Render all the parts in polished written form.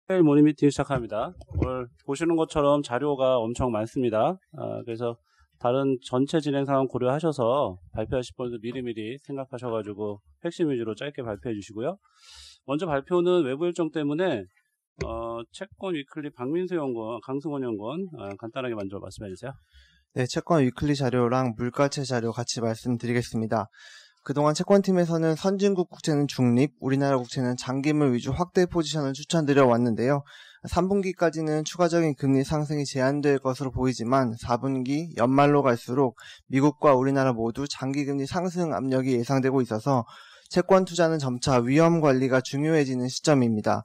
토요일 모닝 미팅 시작합니다. 오늘 보시는 것처럼 자료가 엄청 많습니다. 그래서 다른 전체 진행 상황 고려하셔서 발표하실 분들 미리미리 생각하셔가지고 핵심 위주로 짧게 발표해 주시고요. 먼저 발표는 외부 일정 때문에 채권 위클리 박민수 연구원, 강승원 연구원 간단하게 먼저 말씀해 주세요. 네, 채권 위클리 자료랑 물가채 자료 같이 말씀드리겠습니다. 그동안 채권팀에서는 선진국 국채는 중립, 우리나라 국채는 장기물 위주 확대 포지션을 추천드려 왔는데요. 3분기까지는 추가적인 금리 상승이 제한될 것으로 보이지만 4분기 연말로 갈수록 미국과 우리나라 모두 장기금리 상승 압력이 예상되고 있어서 채권 투자는 점차 위험 관리가 중요해지는 시점입니다.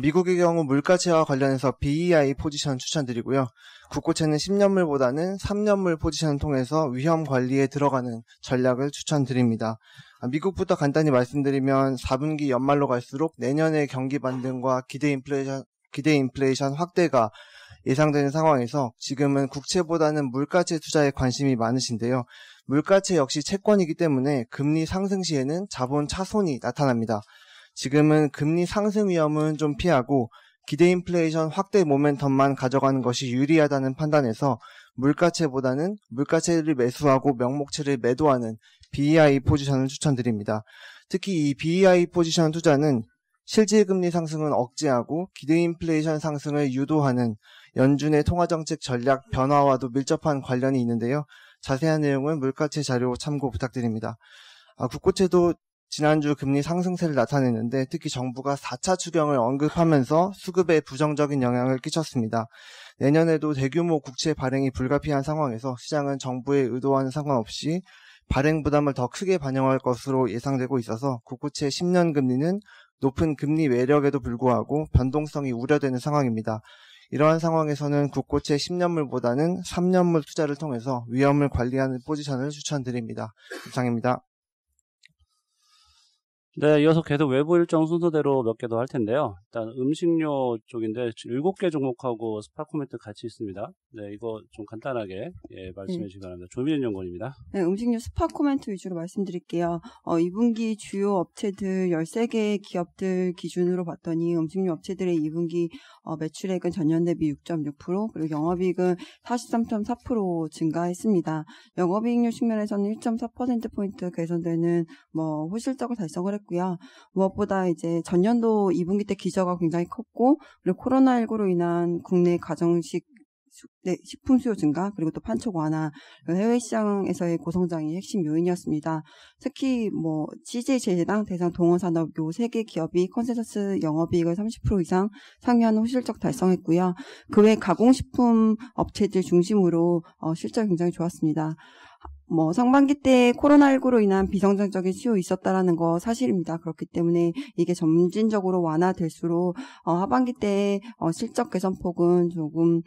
미국의 경우 물가채와 관련해서 BEI 포지션 추천드리고요. 국고채는 10년물보다는 3년물 포지션을 통해서 위험 관리에 들어가는 전략을 추천드립니다. 미국부터 간단히 말씀드리면 4분기 연말로 갈수록 내년의 경기 반등과 기대 인플레이션 확대가 예상되는 상황에서 지금은 국채보다는 물가채 투자에 관심이 많으신데요. 물가채 역시 채권이기 때문에 금리 상승 시에는 자본 차손이 나타납니다. 지금은 금리 상승 위험은 좀 피하고 기대 인플레이션 확대 모멘텀만 가져가는 것이 유리하다는 판단에서 물가채보다는 물가채를 매수하고 명목채를 매도하는 BEI 포지션을 추천드립니다. 특히 이 BEI 포지션 투자는 실질금리 상승은 억제하고 기대 인플레이션 상승을 유도하는 연준의 통화정책 전략 변화와도 밀접한 관련이 있는데요. 자세한 내용은 물가채 자료 참고 부탁드립니다. 국고채도 지난주 금리 상승세를 나타냈는데 특히 정부가 4차 추경을 언급하면서 수급에 부정적인 영향을 끼쳤습니다. 내년에도 대규모 국채 발행이 불가피한 상황에서 시장은 정부의 의도와는 상관없이 발행 부담을 더 크게 반영할 것으로 예상되고 있어서 국고채 10년 금리는 높은 금리 매력에도 불구하고 변동성이 우려되는 상황입니다. 이러한 상황에서는 국고채 10년물보다는 3년물 투자를 통해서 위험을 관리하는 포지션을 추천드립니다. 이상입니다. 네, 이어서 계속 외부 일정 순서대로 몇 개 더 할 텐데요. 일단 음식료 쪽인데 7개 종목하고 스파 코멘트 같이 있습니다. 네, 이거 좀 간단하게 말씀해 주시기 바랍니다. 조민현 연구원입니다. 네, 음식료 스파 코멘트 위주로 말씀드릴게요. 2분기 주요 업체들 13개 기업들 기준으로 봤더니 음식료 업체들의 2분기 매출액은 전년 대비 6.6%, 그리고 영업이익은 43.4% 증가했습니다. 영업이익률 측면에서는 1.4%포인트 개선되는 호실적을 달성을 했고요. 무엇보다 이제 전년도 2분기 때 기저가 굉장히 컸고, 그리고 코로나19로 인한 국내 가정식 식품 수요 증가, 그리고 또 판촉 완화, 해외 시장에서의 고성장이 핵심 요인이었습니다. 특히 CJ 제당, 대상, 동원산업 요 3개 기업이 컨센서스 영업이익을 30% 이상 상회하는 호실적 달성했고요. 그 외 가공식품 업체들 중심으로 실적이 굉장히 좋았습니다. 상반기 때 코로나19로 인한 비성장적인 수요 있었다라는 거 사실입니다. 그렇기 때문에 이게 점진적으로 완화될수록 하반기 때 실적 개선폭은 조금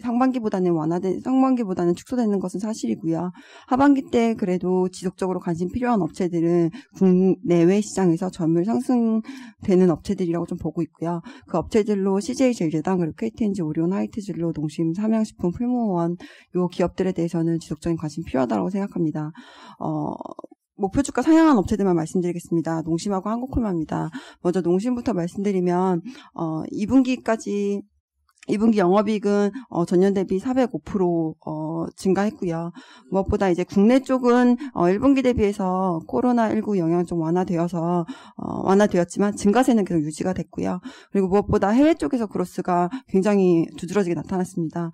상반기보다는 축소되는 것은 사실이고요. 하반기 때 그래도 지속적으로 관심 필요한 업체들은 국내외 시장에서 점유율 상승되는 업체들이라고 좀 보고 있고요. 그 업체들로 CJ 제일제당, 그리고 KTNG, 오리온, 하이트진로, 농심, 삼양식품, 풀무원 요 기업들에 대해서는 지속적인 관심 필요하다고 생각합니다. 목표 주가 상향한 업체들만 말씀드리겠습니다. 농심하고 한국콜마입니다. 먼저 농심부터 말씀드리면 2분기 영업이익은 전년 대비 405% 증가했고요. 무엇보다 이제 국내 쪽은 1분기 대비해서 코로나19 영향 좀 완화되었지만 증가세는 계속 유지가 됐고요. 그리고 무엇보다 해외 쪽에서 그로스가 굉장히 두드러지게 나타났습니다.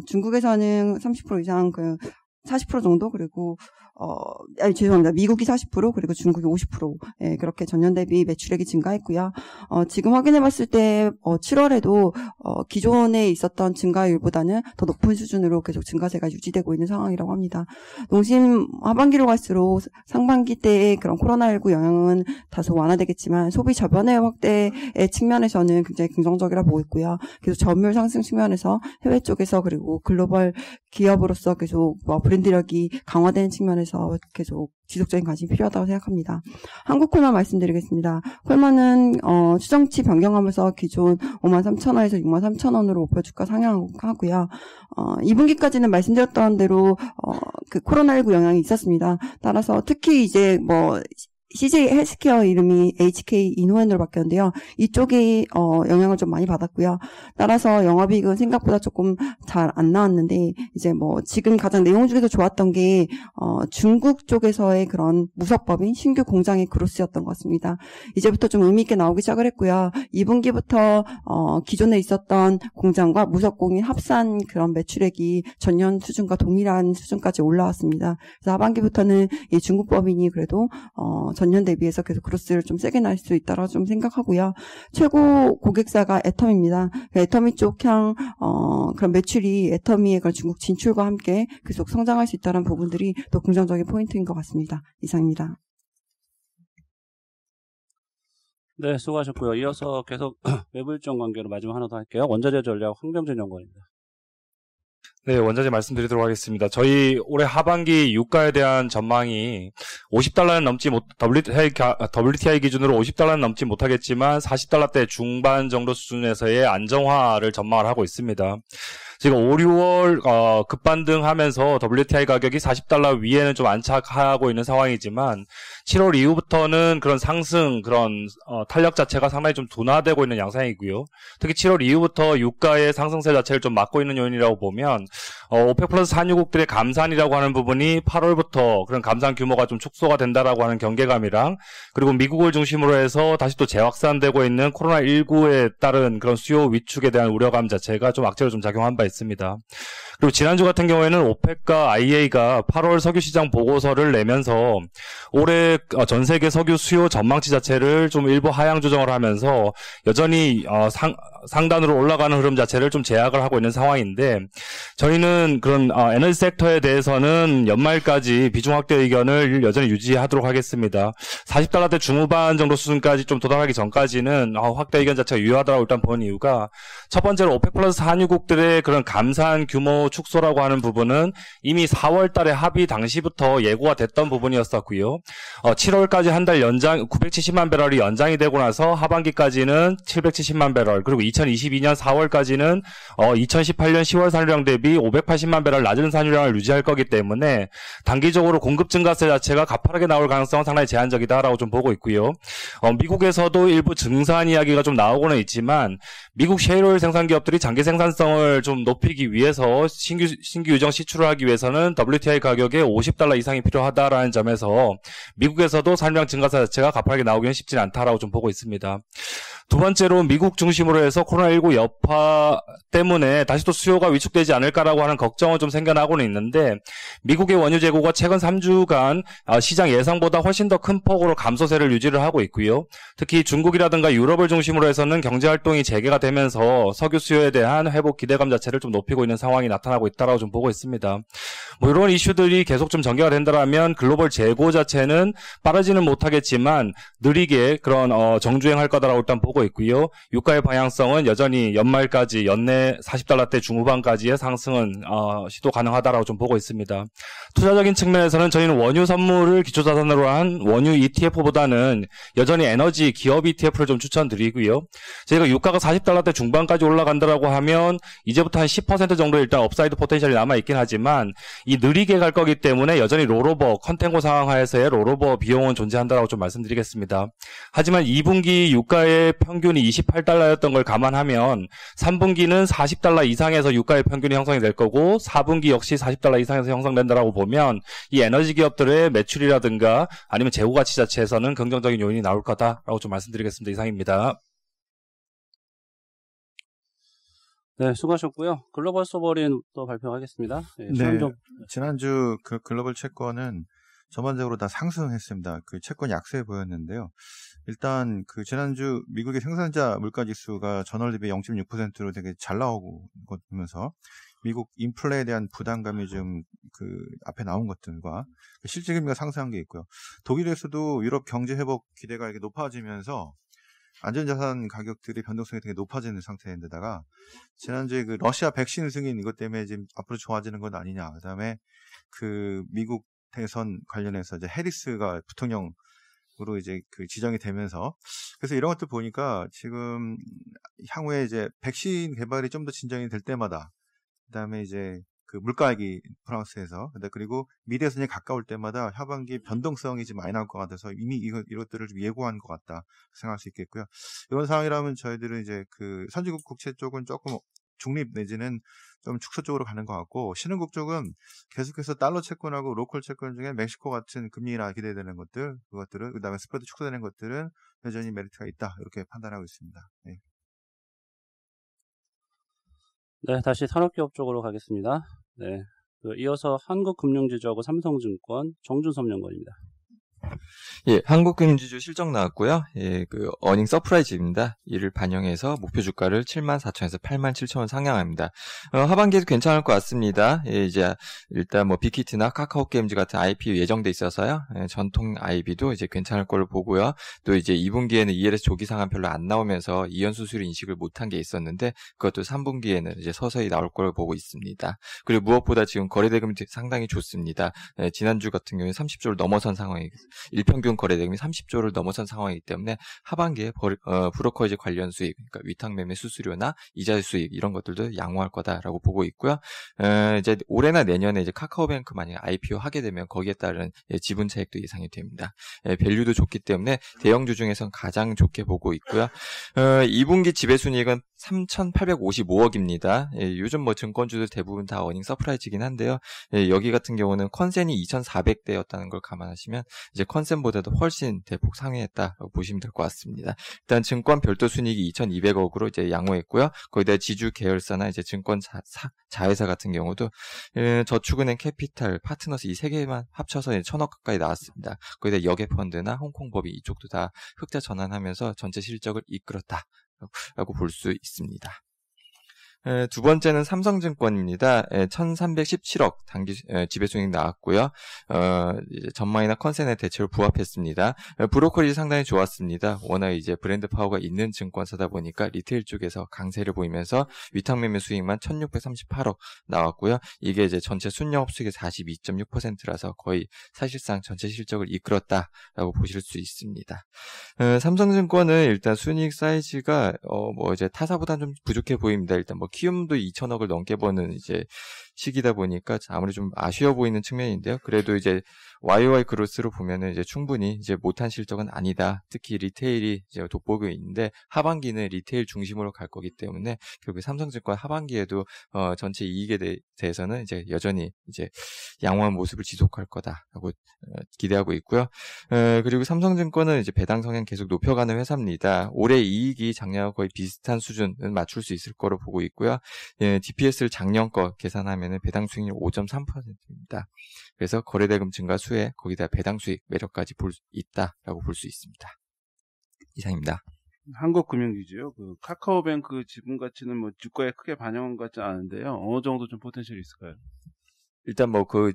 중국에서는 30% 이상 40% 정도, 그리고 죄송합니다. 미국이 40%, 그리고 중국이 50%. 그렇게 전년 대비 매출액이 증가했고요. 지금 확인해 봤을 때 7월에도 기존에 있었던 증가율보다는 더 높은 수준으로 계속 증가세가 유지되고 있는 상황이라고 합니다. 농심 하반기로 갈수록 상반기 때의 그런 코로나19 영향은 다소 완화되겠지만 소비 저변의 확대의 측면에서는 굉장히 긍정적이라 보고 있고요. 계속 점유율 상승 측면에서 해외 쪽에서, 그리고 글로벌 기업으로서 계속 브랜드력이 강화되는 측면에서 계속 지속적인 관심이 필요하다고 생각합니다. 한국콜마 말씀드리겠습니다. 콜마는 추정치 변경하면서 기존 53,000원에서 63,000원으로 목표 주가 상향하고요. 2분기까지는 말씀드렸던 대로 그 코로나19 영향이 있었습니다. 따라서 특히 이제 CJ 헬스케어 이름이 HK 이노엔으로 바뀌었는데요. 이쪽이 영향을 좀 많이 받았고요. 따라서 영업이익은 생각보다 조금 잘 안 나왔는데 이제 뭐 지금 가장 내용 중에서 좋았던 게 중국 쪽에서의 그런 무석법인 신규 공장의 그로스였던 것 같습니다. 이제부터 좀 의미 있게 나오기 시작을 했고요. 2분기부터 기존에 있었던 공장과 무석공인 합산 그런 매출액이 전년 수준과 동일한 수준까지 올라왔습니다. 그래서 하반기부터는 이 중국 법인이 그래도 전년 대비해서 계속 그로스를 좀 세게 날 수 있다고 좀 생각하고요. 최고 고객사가 애터미입니다. 애터미 쪽 향 그런 매출이 애터미의 그런 중국 진출과 함께 계속 성장할 수 있다는 부분들이 또 긍정적인 포인트인 것 같습니다. 이상입니다. 네, 수고하셨고요. 이어서 계속 외부 일정 관계로 마지막 하나 더 할게요. 원자재 전략 황병진 연구원입니다. 네, 원자재 말씀드리도록 하겠습니다. 저희 올해 하반기 유가에 대한 전망이 $50는 넘지 못, WTI 기준으로 $50는 넘지 못하겠지만 40달러대 중반 정도 수준에서의 안정화를 전망을 하고 있습니다. 지금 5, 6월 급반등하면서 WTI 가격이 $40 위에는 좀 안착하고 있는 상황이지만 7월 이후부터는 그런 상승, 그런 탄력 자체가 상당히 좀 둔화되고 있는 양상이고요. 특히 7월 이후부터 유가의 상승세 자체를 좀 막고 있는 요인이라고 보면 오펙 플러스 산유국들의 감산이라고 하는 부분이 8월부터 그런 감산 규모가 좀 축소가 된다라고 하는 경계감이랑 그리고 미국을 중심으로 해서 다시 또 재확산되고 있는 코로나19에 따른 그런 수요 위축에 대한 우려감 자체가 좀 악재로 좀 작용한 바 있습니다. 그리고 지난주 같은 경우에는 오펙과 IEA가 8월 석유 시장 보고서를 내면서 올해 전 세계 석유 수요 전망치 자체를 좀 일부 하향 조정을 하면서 여전히 상단으로 올라가는 흐름 자체를 좀 제약을 하고 있는 상황인데 저희는 그런 에너지 섹터에 대해서는 연말까지 비중 확대 의견을 여전히 유지하도록 하겠습니다. $40대 중후반 정도 수준까지 좀 도달하기 전까지는 확대 의견 자체가 유효하다고 일단 보는 이유가 첫 번째로 오펙 플러스 산유국들의 그런 감산 규모 축소라고 하는 부분은 이미 4월 달에 합의 당시부터 예고가 됐던 부분이었었고요. 7월까지 한 달 연장 970만 배럴이 연장이 되고 나서 하반기까지는 770만 배럴 그리고 2022년 4월까지는 2018년 10월 산유량 대비 580만 배럴 낮은 산유량을 유지할 거기 때문에 단기적으로 공급 증가세 자체가 가파르게 나올 가능성은 상당히 제한적이다라고 좀 보고 있고요. 미국에서도 일부 증산 이야기가 좀 나오고는 있지만 미국 셰일오일 생산 기업들이 장기 생산성을 좀 높이기 위해서 신규 유정 시출을 하기 위해서는 WTI 가격에 $50 이상이 필요하다라는 점에서 미국에서도 산유량 증가세 자체가 가파르게 나오기는 쉽지는 않다라고 좀 보고 있습니다. 두 번째로 미국 중심으로 해서 코로나19 여파 때문에 다시 또 수요가 위축되지 않을까라고 하는 걱정은 좀 생겨나고는 있는데 미국의 원유 재고가 최근 3주간 시장 예상보다 훨씬 더 큰 폭으로 감소세를 유지를 하고 있고요. 특히 중국이라든가 유럽을 중심으로 해서는 경제활동이 재개가 되면서 석유 수요에 대한 회복 기대감 자체를 좀 높이고 있는 상황이 나타나고 있다라고 좀 보고 있습니다. 뭐 이런 이슈들이 계속 좀 전개가 된다라면 글로벌 재고 자체는 빠르지는 못하겠지만 느리게 그런 정주행할 거다라고 일단 보고 있고요. 유가의 방향성은 여전히 연말까지 연내 $40대 중후반까지의 상승은 시도 가능하다라고 좀 보고 있습니다. 투자적인 측면에서는 저희는 원유 선물을 기초자산으로 한 원유 ETF보다는 여전히 에너지 기업 ETF를 좀 추천드리고요. 저희가 유가가 $40대 중반까지 올라간다라고 하면 이제부터 한 10% 정도 일단 업사이드 포텐셜이 남아있긴 하지만 이 느리게 갈 거기 때문에 여전히 롤오버 컨텐고 상황 하에서의 롤오버 비용은 존재한다라고 좀 말씀드리겠습니다. 하지만 2분기 유가의 평균이 $28였던 걸 감안하면 3분기는 $40 이상에서 유가의 평균이 형성이 될 거고 4분기 역시 $40 이상에서 형성된다라고 보면 이 에너지 기업들의 매출이라든가 아니면 재고 가치 자체에서는 긍정적인 요인이 나올 거다라고 좀 말씀드리겠습니다. 이상입니다. 네, 수고하셨고요. 글로벌 소버린 또 발표하겠습니다. 네, 지난주 그 글로벌 채권은 전반적으로 다 상승했습니다. 그 채권 약세 보였는데요. 일단 그 지난주 미국의 생산자 물가지수가 전월 대비 0.6%로 되게 잘 나오고 보면서 미국 인플레에 대한 부담감이 좀 그 앞에 나온 것들과 실질 금리가 상승한 게 있고요. 독일에서도 유럽 경제 회복 기대가 이렇게 높아지면서 안전자산 가격들의 변동성이 되게 높아지는 상태인데다가 지난주에 그 러시아 백신 승인 이것 때문에 지금 앞으로 좋아지는 건 아니냐. 그다음에 그 미국 대선 관련해서 이제 해리스가 부통령으로 이제 그 지정이 되면서 그래서 이런 것들 보니까 지금 향후에 이제 백신 개발이 좀 더 진전이 될 때마다 그다음에 이제 그 물가액이 프랑스에서. 근데 그리고 미래선이 가까울 때마다 하반기 변동성이 좀 많이 나올 것 같아서 이미 이것들을 좀 예고한 것 같다 생각할 수 있겠고요. 이런 상황이라면 저희들은 이제 그 선진국 국채 쪽은 조금 중립 내지는 좀 축소 쪽으로 가는 것 같고, 신흥국 쪽은 계속해서 달러 채권하고 로컬 채권 중에 멕시코 같은 금리 인하 기대되는 것들, 그것들은, 그 다음에 스프레드 축소되는 것들은 여전히 메리트가 있다, 이렇게 판단하고 있습니다. 네. 네, 다시 산업기업 쪽으로 가겠습니다. 네, 이어서 한국금융지주하고 삼성증권 정준섭 연구원입니다. 예, 한국금융지주 실적 나왔고요. 예, 그 어닝 서프라이즈입니다. 이를 반영해서 목표 주가를 74,000에서 87,000원 상향합니다. 하반기에도 괜찮을 것 같습니다. 예, 이제 일단 뭐 빅히트나 카카오게임즈 같은 IPO 예정돼 있어서요. 예, 전통 IB도 이제 괜찮을 걸로 보고요. 또 이제 2분기에는 ELS 조기 상환 별로 안 나오면서 이연 수수료 인식을 못한 게 있었는데 그것도 3분기에는 이제 서서히 나올 걸로 보고 있습니다. 그리고 무엇보다 지금 거래대금이 상당히 좋습니다. 예, 지난주 같은 경우에 30조를 넘어선 상황이 일평균 거래대금이 30조를 넘어선 상황이기 때문에 하반기에 브로커리지 관련 수익, 그러니까 위탁매매 수수료나 이자 수익 이런 것들도 양호할 거다라고 보고 있고요. 이제 올해나 내년에 이제 카카오뱅크 만약에 IPO 하게 되면 거기에 따른 지분 차익도 예상이 됩니다. 밸류도 좋기 때문에 대형주 중에선 가장 좋게 보고 있고요. 2분기 지배순이익은 3,855억입니다. 요즘 뭐 증권주들 대부분 다 어닝 서프라이즈긴 한데요. 여기 같은 경우는 컨센이 2,400대였다는 걸 감안하시면 이제 컨센보다도 훨씬 대폭 상회했다라고 보시면 될 것 같습니다. 일단 증권 별도 순이익이 2,200억으로 이제 양호했고요. 거기다 지주 계열사나 이제 증권 자회사 같은 경우도 저축은행, 캐피탈, 파트너스 이 세 개만 합쳐서 1,000억 가까이 나왔습니다. 거기다 여객펀드나 홍콩법인 이쪽도 다 흑자 전환하면서 전체 실적을 이끌었다라고 볼 수 있습니다. 두 번째는 삼성증권입니다. 1,317억 당기 지배수익 나왔고요. 이제 전망이나 컨센의 대체로 부합했습니다. 브로커리지 상당히 좋았습니다. 워낙 이제 브랜드 파워가 있는 증권사다 보니까 리테일 쪽에서 강세를 보이면서 위탁매매 수익만 1,638억 나왔고요. 이게 이제 전체 순영업 수익의 42.6%라서 거의 사실상 전체 실적을 이끌었다라고 보실 수 있습니다. 삼성증권은 일단 순이익 사이즈가 뭐 이제 타사보다는 좀 부족해 보입니다. 일단 뭐 키움도 2,000억을 넘게 버는 이제 시기다 보니까 아무리 좀 아쉬워 보이는 측면인데요. 그래도 이제 YOY 그로스로 보면은 이제 충분히 이제 못한 실적은 아니다. 특히 리테일이 이제 돋보이고 있는데 하반기는 리테일 중심으로 갈 거기 때문에 결국 삼성증권 하반기에도 전체 이익에 대해서는 이제 여전히 이제 양호한 모습을 지속할 거다라고 기대하고 있고요. 그리고 삼성증권은 이제 배당 성향 계속 높여가는 회사입니다. 올해 이익이 작년과 거의 비슷한 수준은 맞출 수 있을 거로 보고 있고요. DPS를 작년 거 계산하면 배당 수익률 5.3%입니다. 그래서 거래대금 증가 수에 거기다 배당 수익 매력까지 볼 수 있다라고 볼 수 있습니다. 이상입니다. 한국금융지주요. 그 카카오뱅크 지분 가치는 뭐 주가에 크게 반영한 것 같지 않은데요. 어느 정도 좀 포텐셜이 있을까요? 일단 뭐 그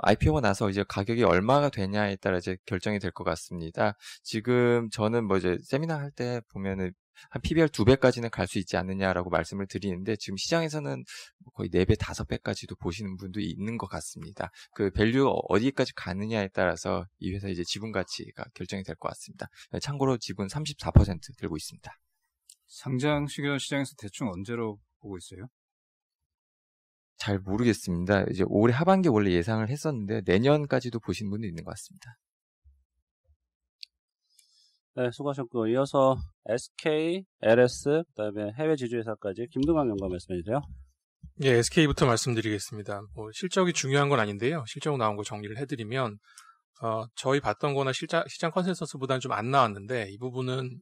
IPO가 나서 이제 가격이 얼마가 되냐에 따라 이제 결정이 될 것 같습니다. 지금 저는 뭐 이제 세미나 할 때 보면은 한 PBR 2배까지는 갈 수 있지 않느냐라고 말씀을 드리는데 지금 시장에서는 거의 4배, 5배까지도 보시는 분도 있는 것 같습니다. 그 밸류 어디까지 가느냐에 따라서 이 회사 이제 지분 가치가 결정이 될 것 같습니다. 참고로 지분 34% 들고 있습니다. 상장 시장에서 대충 언제로 보고 있어요? 잘 모르겠습니다. 이제 올해 하반기 원래 예상을 했었는데 내년까지도 보시는 분도 있는 것 같습니다. 네, 수고하셨고 이어서 SK, LS, 그다음에 해외 지주회사까지 김동환 연구원 말씀해 주세요. 예, SK부터 말씀드리겠습니다. 뭐 실적이 중요한 건 아닌데요. 실적 나온 거 정리를 해드리면 저희 봤던 거나 시장 컨센서스보다는 좀 안 나왔는데 이 부분은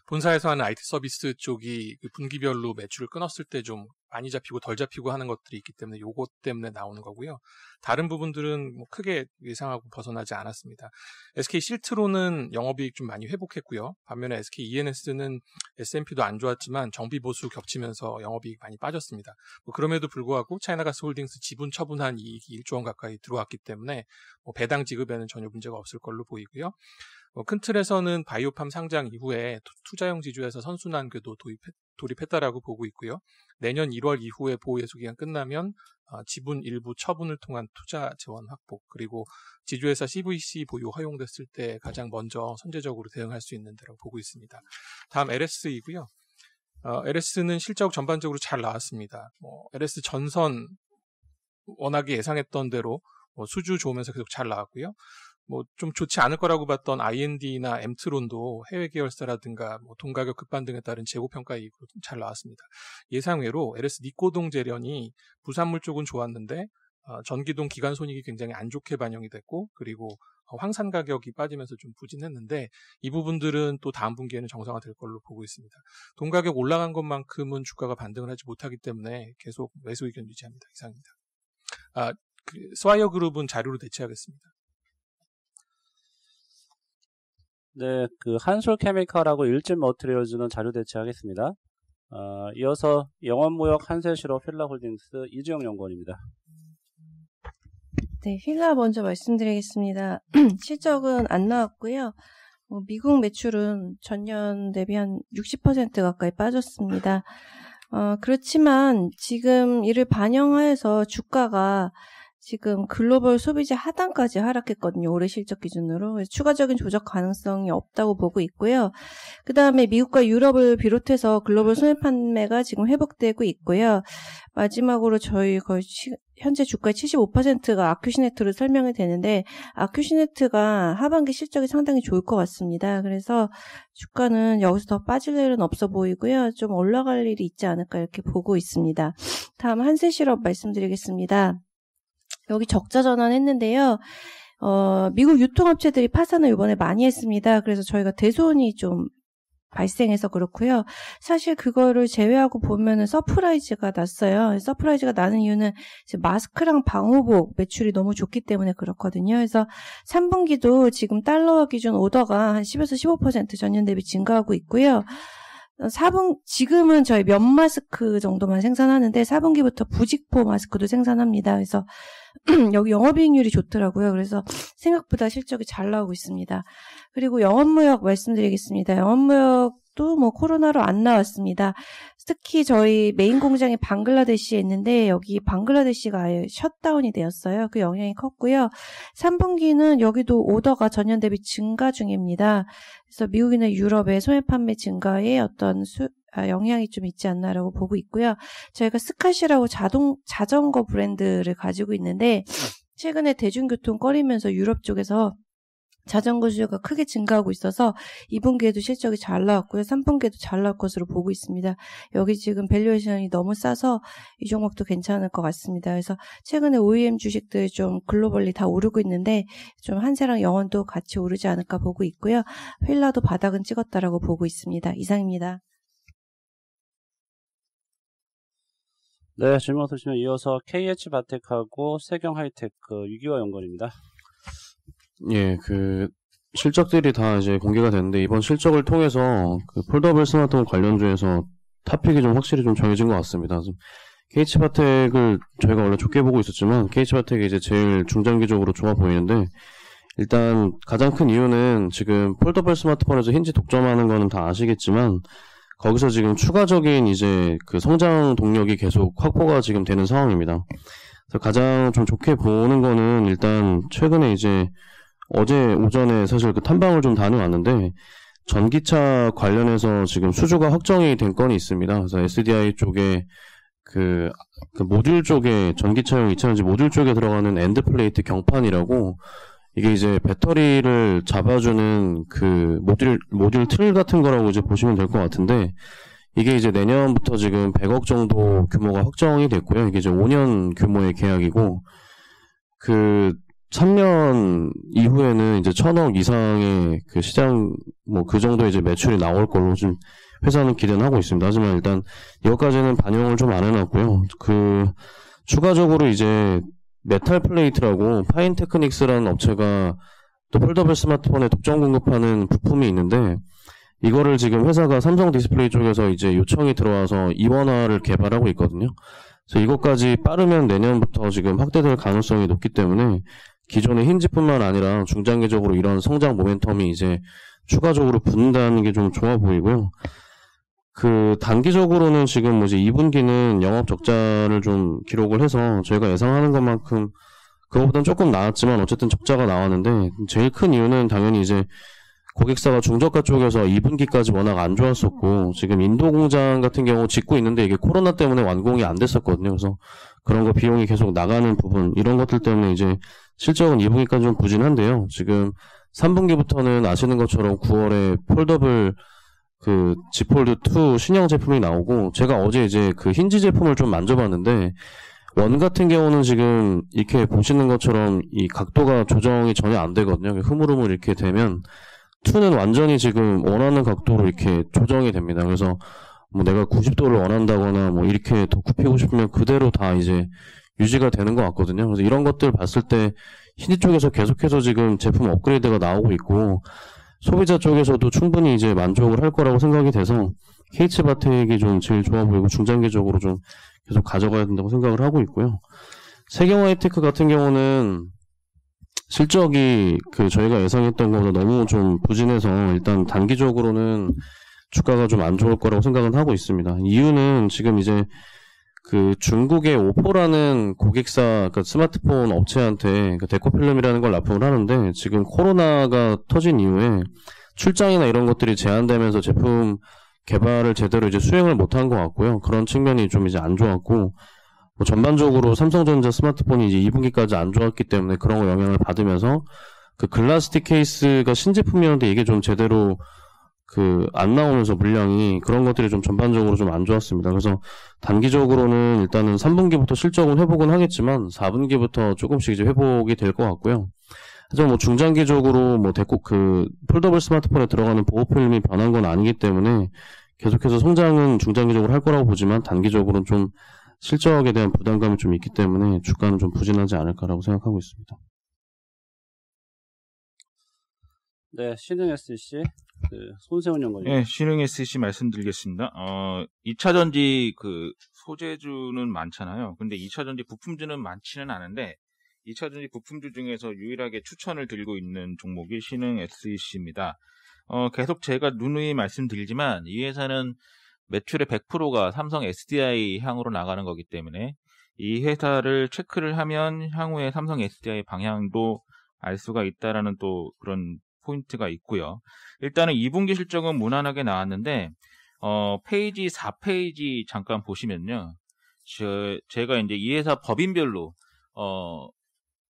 본사에서 하는 IT 서비스 쪽이 그 분기별로 매출을 끊었을 때 좀 많이 잡히고 덜 잡히고 하는 것들이 있기 때문에 요것 때문에 나오는 거고요. 다른 부분들은 뭐 크게 예상하고 벗어나지 않았습니다. SK 실트로는 영업이익 좀 많이 회복했고요. 반면에 SK ENS는 S&P도 안 좋았지만 정비 보수 겹치면서 영업이익 많이 빠졌습니다. 뭐 그럼에도 불구하고 차이나가스홀딩스 지분 처분한 이익이 1조 원 가까이 들어왔기 때문에 뭐 배당 지급에는 전혀 문제가 없을 걸로 보이고요. 큰 틀에서는 바이오팜 상장 이후에 투자형 지주에서 선순환 궤도 돌입했다라고 보고 있고요. 내년 1월 이후에 보호예수 기간 끝나면 지분 일부 처분을 통한 투자 재원 확보 그리고 지주회사 CVC 보유 허용됐을 때 가장 먼저 선제적으로 대응할 수 있는 데라고 보고 있습니다. 다음 LS이고요. LS는 실적 전반적으로 잘 나왔습니다. LS 전선 워낙에 예상했던 대로 수주 좋으면서 계속 잘 나왔고요. 좀 좋지 않을 거라고 봤던 IND나 엠트론도 해외 계열사라든가 돈 가격 급반 등에 따른 재고 평가 이익으로 잘 나왔습니다. 예상외로 LS 니코동 재련이 부산물 쪽은 좋았는데 전기동 기간 손익이 굉장히 안 좋게 반영이 됐고, 그리고 황산 가격이 빠지면서 좀 부진했는데 이 부분들은 또 다음 분기에는 정상화될 걸로 보고 있습니다. 돈 가격 올라간 것만큼은 주가가 반등을 하지 못하기 때문에 계속 매수 의견 유지합니다. 이상입니다. 스와이어 그룹은 자료로 대체하겠습니다. 네, 한솔 케미칼하고 일진 머티리얼즈는 자료 대체하겠습니다. 이어서 영업무역 한세실업 필라홀딩스 이주영 연구원입니다. 네, 휠라 먼저 말씀드리겠습니다. 실적은 안 나왔고요. 미국 매출은 전년 대비 한 60% 가까이 빠졌습니다. 그렇지만 지금 이를 반영하여서 주가가 지금 글로벌 소비재 하단까지 하락했거든요. 올해 실적 기준으로. 그래서 추가적인 조작 가능성이 없다고 보고 있고요. 그 다음에 미국과 유럽을 비롯해서 글로벌 소매 판매가 지금 회복되고 있고요. 마지막으로 저희 거의 현재 주가의 75%가 아큐시네트로 설명이 되는데, 아큐시네트가 하반기 실적이 상당히 좋을 것 같습니다. 그래서 주가는 여기서 더 빠질 일은 없어 보이고요. 좀 올라갈 일이 있지 않을까 이렇게 보고 있습니다. 다음 한세실업 말씀드리겠습니다. 여기 적자 전환했는데요. 미국 유통업체들이 파산을 이번에 많이 했습니다. 그래서 저희가 대손이 좀 발생해서 그렇고요. 사실 그거를 제외하고 보면은 서프라이즈가 났어요. 서프라이즈가 나는 이유는 이제 마스크랑 방호복 매출이 너무 좋기 때문에 그렇거든요. 그래서 3분기도 지금 달러화 기준 오더가 한 10에서 15% 전년 대비 증가하고 있고요. 지금은 저희 면 마스크 정도만 생산하는데 4분기부터 부직포 마스크도 생산합니다. 그래서 여기 영업이익률이 좋더라고요. 그래서 생각보다 실적이 잘 나오고 있습니다. 그리고 영업무역 말씀드리겠습니다. 영업무역도 코로나로 안 나왔습니다. 특히 저희 메인 공장이 방글라데시에 있는데 여기 방글라데시가 아예 셧다운이 되었어요. 그 영향이 컸고요. 3분기는 여기도 오더가 전년 대비 증가 중입니다. 그래서 미국이나 유럽의 소매 판매 증가에 어떤 영향이 좀 있지 않나라고 보고 있고요. 저희가 스카시라고 자전거 브랜드를 가지고 있는데 최근에 대중교통 꺼리면서 유럽 쪽에서 자전거 수요가 크게 증가하고 있어서 2분기에도 실적이 잘 나왔고요. 3분기에도 잘 나올 것으로 보고 있습니다. 여기 지금 밸류에이션이 너무 싸서 이 종목도 괜찮을 것 같습니다. 그래서 최근에 OEM 주식들 좀 글로벌리 다 오르고 있는데 좀 한세랑 영원도 같이 오르지 않을까 보고 있고요. 휠라도 바닥은 찍었다라고 보고 있습니다. 이상입니다. 네, 질문 없으시면 이어서 KH바텍하고 세경하이테크 유기화 연구원입니다. 예, 실적들이 다 이제 공개가 됐는데, 이번 실적을 통해서 폴더블 스마트폰 관련주에서 탑픽이 좀 확실히 좀 정해진 것 같습니다. KH바텍을 저희가 원래 좋게 보고 있었지만, KH바텍이 이제 제일 중장기적으로 좋아 보이는데, 일단 가장 큰 이유는 지금 폴더블 스마트폰에서 힌지 독점하는 거는 다 아시겠지만, 거기서 지금 추가적인 이제 성장 동력이 계속 확보가 지금 되는 상황입니다. 그래서 가장 좀 좋게 보는 거는 일단 최근에 이제 어제 오전에 사실 탐방을 좀 다녀왔는데 전기차 관련해서 지금 수주가 확정이 된 건이 있습니다. 그래서 SDI 쪽에 모듈 쪽에 전기차용 2차전지 모듈 쪽에 들어가는 엔드 플레이트 경판이라고 이게 이제 배터리를 잡아주는 모듈 틀 같은 거라고 이제 보시면 될 것 같은데 이게 이제 내년부터 지금 100억 정도 규모가 확정이 됐고요. 이게 이제 5년 규모의 계약이고 3년 이후에는 이제 1,000억 이상의 시장 그 정도 이제 매출이 나올 걸로 좀 회사는 기대는 하고 있습니다. 하지만 일단 이것까지는 반영을 좀 안 해놨고요. 추가적으로 이제 메탈 플레이트라고 파인테크닉스라는 업체가 또 폴더블 스마트폰에 독점 공급하는 부품이 있는데 이거를 지금 회사가 삼성 디스플레이 쪽에서 이제 요청이 들어와서 이원화를 개발하고 있거든요. 그래서 이것까지 빠르면 내년부터 지금 확대될 가능성이 높기 때문에 기존의 힌지뿐만 아니라 중장기적으로 이런 성장 모멘텀이 이제 추가적으로 붙는다는 게 좀 좋아 보이고요. 단기적으로는 지금 이제 2분기는 영업 적자를 좀 기록을 해서 저희가 예상하는 것만큼 그거보다는 조금 나았지만 어쨌든 적자가 나왔는데 제일 큰 이유는 당연히 이제 고객사가 중저가 쪽에서 2분기까지 워낙 안 좋았었고 지금 인도 공장 같은 경우 짓고 있는데 이게 코로나 때문에 완공이 안 됐었거든요. 그래서 그런 거 비용이 계속 나가는 부분 이런 것들 때문에 이제 실적은 2분기까지 좀 부진한데요. 지금 3분기부터는 아시는 것처럼 9월에 폴더블 그 Z 폴드 2 신형 제품이 나오고 제가 어제 이제 그 힌지 제품을 좀 만져봤는데 원 같은 경우는 지금 이렇게 보시는 것처럼 이 각도가 조정이 전혀 안 되거든요. 흐물흐물 이렇게 되면 2는 완전히 지금 원하는 각도로 이렇게 조정이 됩니다. 그래서 뭐 내가 90도를 원한다거나 뭐 이렇게 더 굽히고 싶으면 그대로 다 이제 유지가 되는 것 같거든요. 그래서 이런 것들 봤을 때 힌지 쪽에서 계속해서 지금 제품 업그레이드가 나오고 있고 소비자 쪽에서도 충분히 이제 만족을 할 거라고 생각이 돼서 KH바텍이 좀 제일 좋아 보이고 중장기적으로 좀 계속 가져가야 된다고 생각을 하고 있고요. 세경하이테크 같은 경우는 실적이 그 저희가 예상했던 것보다 너무 좀 부진해서 일단 단기적으로는 주가가 좀 안 좋을 거라고 생각은 하고 있습니다. 이유는 지금 이제 그 중국의 오포라는 고객사, 그러니까 스마트폰 업체한테 그 데코필름이라는 걸 납품을 하는데 지금 코로나가 터진 이후에 출장이나 이런 것들이 제한되면서 제품 개발을 제대로 이제 수행을 못한 것 같고요. 그런 측면이 좀 이제 안 좋았고 뭐 전반적으로 삼성전자 스마트폰이 이제 2분기까지 안 좋았기 때문에 그런 거 영향을 받으면서 그 글라스틱 케이스가 신제품이었는데 이게 좀 제대로 그 안 나오면서 물량이 그런 것들이 좀 전반적으로 좀 안 좋았습니다. 그래서 단기적으로는 일단은 3분기부터 실적은 회복은 하겠지만 4분기부터 조금씩 이제 회복이 될 것 같고요. 하지만 뭐 중장기적으로 뭐 그 폴더블 스마트폰에 들어가는 보호 필름이 변한 건 아니기 때문에 계속해서 성장은 중장기적으로 할 거라고 보지만 단기적으로는 좀 실적에 대한 부담감이 좀 있기 때문에 주가는 좀 부진하지 않을까라고 생각하고 있습니다. 네, 신흥 SC 손세훈 연구원. 네, 신흥 SC 말씀드리겠습니다. 2차 전지 그 소재주는 많잖아요. 근데 2차 전지 부품주는 많지는 않은데 2차 전지 부품주 중에서 유일하게 추천을 드리고 있는 종목이 신흥 SC입니다. 계속 제가 누누이 말씀드리지만 이 회사는 매출의 100%가 삼성 SDI 향으로 나가는 거기 때문에 이 회사를 체크를 하면 향후에 삼성 SDI 방향도 알 수가 있다라는 또 그런 포인트가 있고요. 일단은 2분기 실적은 무난하게 나왔는데 페이지 4페이지 잠깐 보시면요. 제가 이제 이 회사 법인별로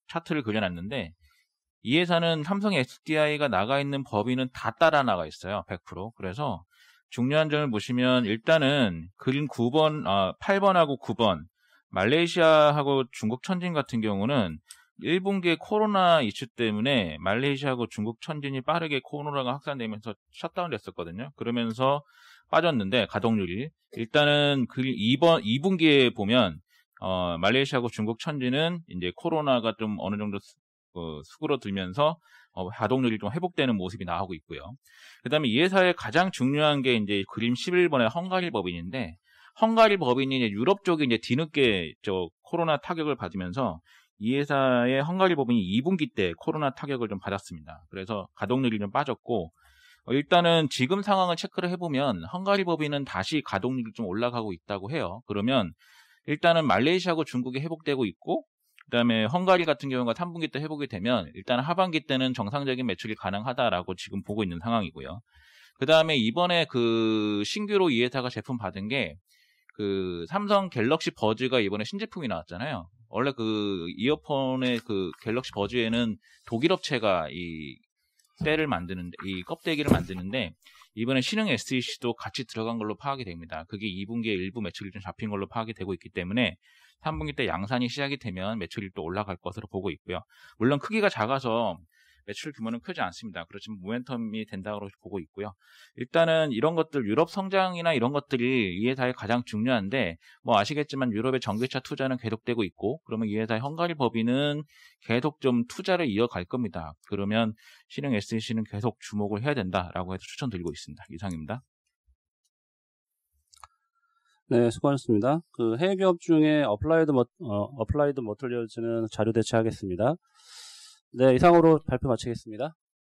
차트를 그려놨는데 이 회사는 삼성 SDI가 나가 있는 법인은 다 따라 나가 있어요. 100%. 그래서 중요한 점을 보시면 일단은 그림 8번하고 9번 말레이시아하고 중국 천진 같은 경우는 1분기에 코로나 이슈 때문에 말레이시아하고 중국 천진이 빠르게 코로나가 확산되면서 셧다운 됐었거든요. 그러면서 빠졌는데 가동률이 일단은 2분기에 보면 말레이시아하고 중국 천진은 이제 코로나가 좀 어느 정도 수그러들면서 가동률이 좀 회복되는 모습이 나오고 있고요. 그다음에 이 회사의 가장 중요한 게 이제 그림 11번의 헝가리 법인인데 헝가리 법인이 이제 유럽 쪽에 이제 뒤늦게 코로나 타격을 받으면서 이 회사의 헝가리 법인이 2분기 때 코로나 타격을 좀 받았습니다. 그래서 가동률이 좀 빠졌고 일단은 지금 상황을 체크를 해보면 헝가리 법인은 다시 가동률이 좀 올라가고 있다고 해요. 그러면 일단은 말레이시아하고 중국이 회복되고 있고 그다음에 헝가리 같은 경우가 3분기 때 회복이 되면 일단 하반기 때는 정상적인 매출이 가능하다라고 지금 보고 있는 상황이고요. 그다음에 이번에 그 신규로 이 회사가 제품 받은 게 그 삼성 갤럭시 버즈가 이번에 신제품이 나왔잖아요. 원래 그 이어폰의 그 갤럭시 버즈에는 독일 업체가 이 때를 만드는데 이 껍데기를 만드는데 이번에 신흥 SEC도 같이 들어간 걸로 파악이 됩니다. 그게 2분기에 일부 매출이 좀 잡힌 걸로 파악이 되고 있기 때문에 3분기 때 양산이 시작이 되면 매출이 또 올라갈 것으로 보고 있고요. 물론 크기가 작아서 매출 규모는 크지 않습니다. 그렇지만 모멘텀이 된다고 보고 있고요. 일단은 이런 것들 유럽 성장이나 이런 것들이 이 회사에 가장 중요한데 뭐 아시겠지만 유럽의 전기차 투자는 계속되고 있고 그러면 이 회사의 헝가리 법인은 계속 좀 투자를 이어갈 겁니다. 그러면 신흥 SEC는 계속 주목을 해야 된다라고 해서 추천드리고 있습니다. 이상입니다. 네, 수고하셨습니다. 그 해외 기업 중에 어플라이드 머터리얼즈는 자료 대체하겠습니다. 네, 이상으로 발표 마치겠습니다.